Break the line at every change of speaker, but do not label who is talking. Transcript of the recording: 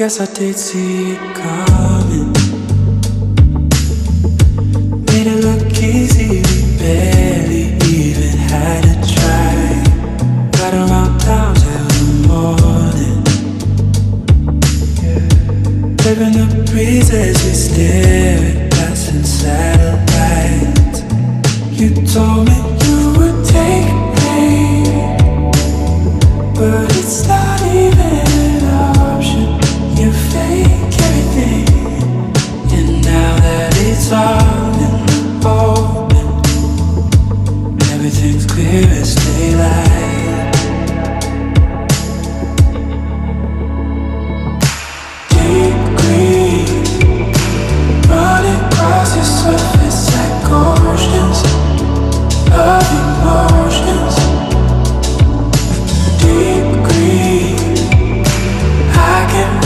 Guess I did see it coming. Made it look easy, we barely even had to try. Got around town till the morning. Living the breeze as we stare at passing satellites. You told me you would take me, but it's not.